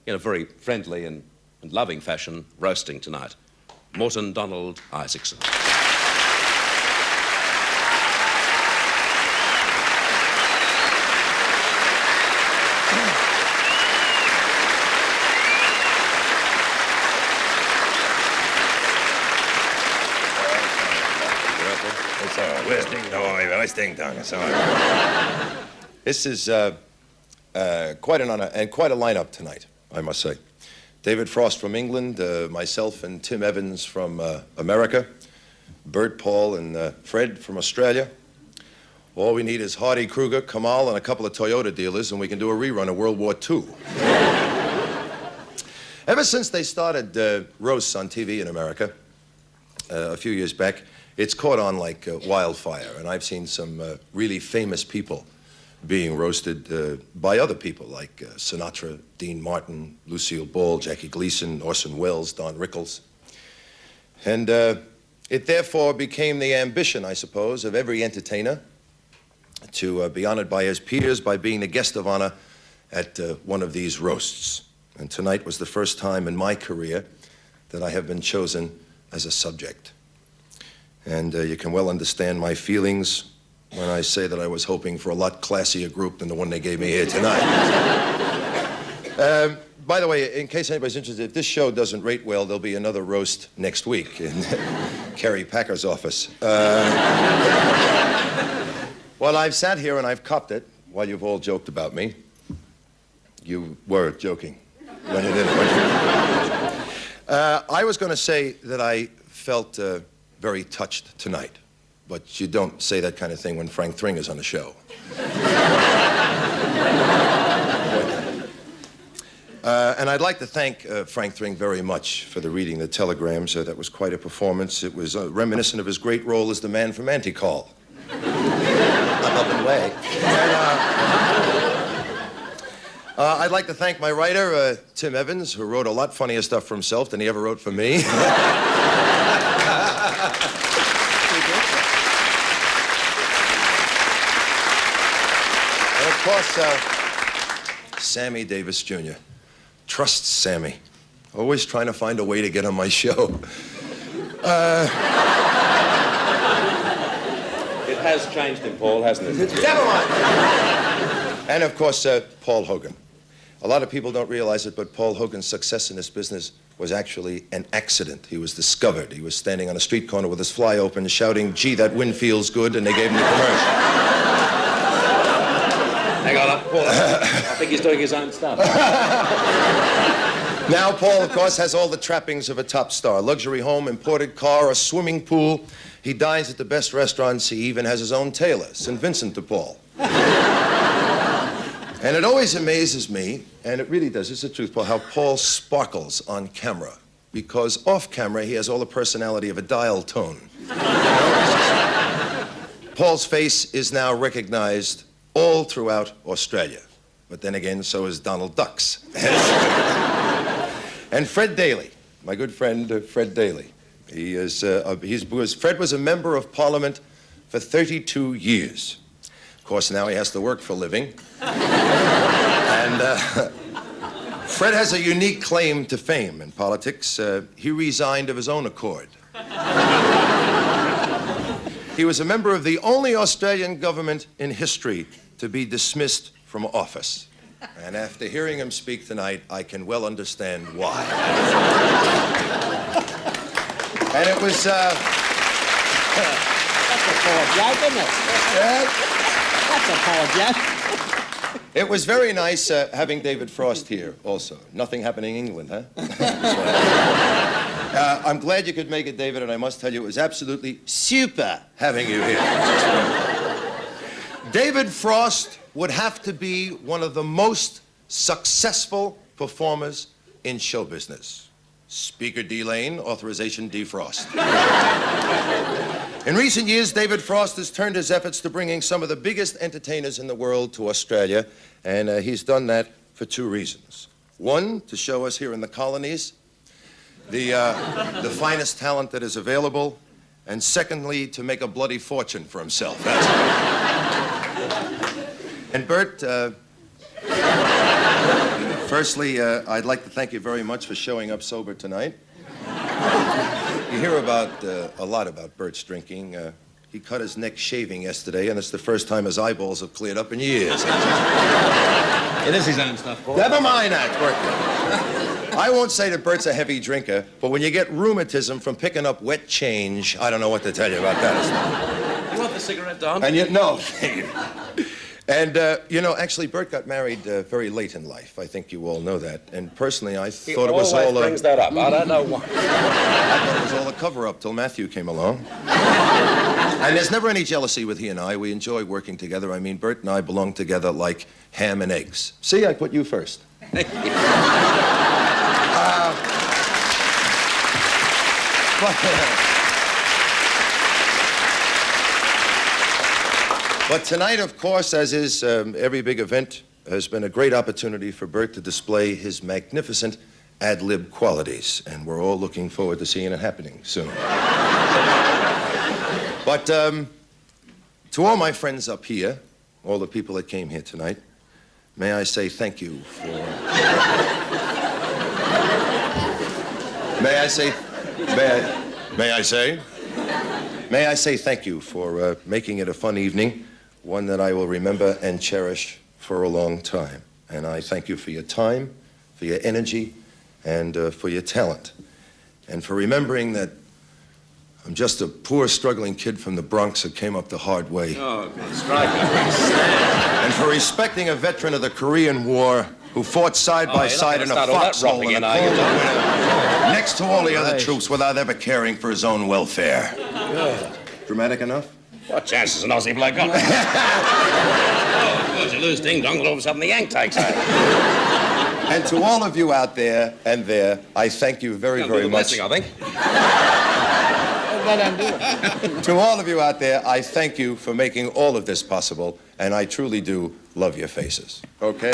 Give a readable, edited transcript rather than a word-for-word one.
in a very friendly and loving fashion, roasting tonight. Morton Donald Isaacson. It's all right. Where's Ding Dong? Where's Ding Dong? It's all right. This is quite an honor and quite a lineup tonight, I must say. David Frost from England, myself and Tim Evans from America, Bert, Paul, and Fred from Australia. All we need is Hardy, Kruger, Kamal, and a couple of Toyota dealers, and we can do a rerun of World War II. Ever since they started roasts on TV in America a few years back, it's caught on like wildfire, and I've seen some really famous people being roasted by other people like Sinatra, Dean Martin, Lucille Ball, Jackie Gleason, Orson Welles, Don Rickles. And it therefore became the ambition, I suppose, of every entertainer to be honored by his peers by being the guest of honor at one of these roasts. And tonight was the first time in my career that I have been chosen as a subject. And you can well understand my feelings when I say that I was hoping for a lot classier group than the one they gave me here tonight. By the way, in case anybody's interested, if this show doesn't rate well, there'll be another roast next week in Kerry Packer's office. Well, I've sat here and I've copped it while you've all joked about me. You were joking when you did it, weren't you? I was going to say that I felt very touched tonight. But you don't say that kind of thing when Frank Thring is on the show. And I'd like to thank Frank Thring very much for the reading the telegrams. That was quite a performance. It was reminiscent of his great role as the man from Anti-Call. Up and away. And, I'd like to thank my writer, Tim Evans, who wrote a lot funnier stuff for himself than he ever wrote for me. Of course, Sammy Davis Jr. Trust Sammy. Always trying to find a way to get on my show. It has changed him, Paul, hasn't it? Never mind. And of course, Paul Hogan. A lot of people don't realize it, but Paul Hogan's success in this business was actually an accident. He was discovered. He was standing on a street corner with his fly open, shouting, "Gee, that wind feels good," and they gave him the commercial. Hang on, Paul. I think he's doing his own stuff. Now, Paul, of course, has all the trappings of a top star. Luxury home, imported car, a swimming pool. He dines at the best restaurants. He even has his own tailor, St. Vincent de Paul. And it always amazes me, and it really does, it's the truth, Paul, how Paul sparkles on camera. Because off camera, he has all the personality of a dial tone. You know? Paul's face is now recognized all throughout Australia. But then again, so is Donald Duck's. And Fred Daly, my good friend Fred Daly. Fred was a member of Parliament for 32 years. Of course, now he has to work for a living. And Fred has a unique claim to fame in politics. He resigned of his own accord. He was a member of the only Australian government in history to be dismissed from office. And after hearing him speak tonight, I can well understand why. And it was... That's apologetic, isn't it? That's apologetic. It was very nice having David Frost here also. Nothing happening in England, huh? I'm glad you could make it, David, and I must tell you, it was absolutely super having you here. David Frost would have to be one of the most successful performers in show business. Speaker D. Lane, authorization D. Frost. In recent years, David Frost has turned his efforts to bringing some of the biggest entertainers in the world to Australia, and he's done that for two reasons. One, to show us here in the colonies the finest talent that is available, and secondly, to make a bloody fortune for himself. And Bert, Firstly, I'd like to thank you very much for showing up sober tonight. You hear about a lot about Bert's drinking. He cut his neck shaving yesterday, and it's the first time his eyeballs have cleared up in years. It is his own stuff, Paul. Never mind that, Bert. I won't say that Bert's a heavy drinker, but when you get rheumatism from picking up wet change, I don't know what to tell you about that. You want the cigarette, Don? And no. And, actually, Bert got married very late in life. I think you all know that. And personally, I thought it was all brings that up. I don't know why. I thought it was all a cover-up till Matthew came along. And there's never any jealousy with he and I. We enjoy working together. I mean, Bert and I belong together like ham and eggs. See, I put you first. But tonight, of course, as is every big event, has been a great opportunity for Bert to display his magnificent ad-lib qualities, and we're all looking forward to seeing it happening soon. But to all my friends up here, all the people that came here tonight, may I say thank you for... May I say thank you for making it a fun evening, one that I will remember and cherish for a long time. And I thank you for your time, for your energy, and for your talent. And for remembering that I'm just a poor, struggling kid from the Bronx that came up the hard way. Oh, good strike. And for respecting a veteran of the Korean War who fought side by side in a foxhole in a cold winter next to all the other troops without ever caring for his own welfare. Dramatic enough? What chance has an Aussie bloke got? Suppose you lose ding-dong, and all of a sudden the Yank takes over. And to all of you out there and there, I thank you very, very much. Blessing, I think. Let him do it. To all of you out there, I thank you for making all of this possible, and I truly do love your faces. Okay?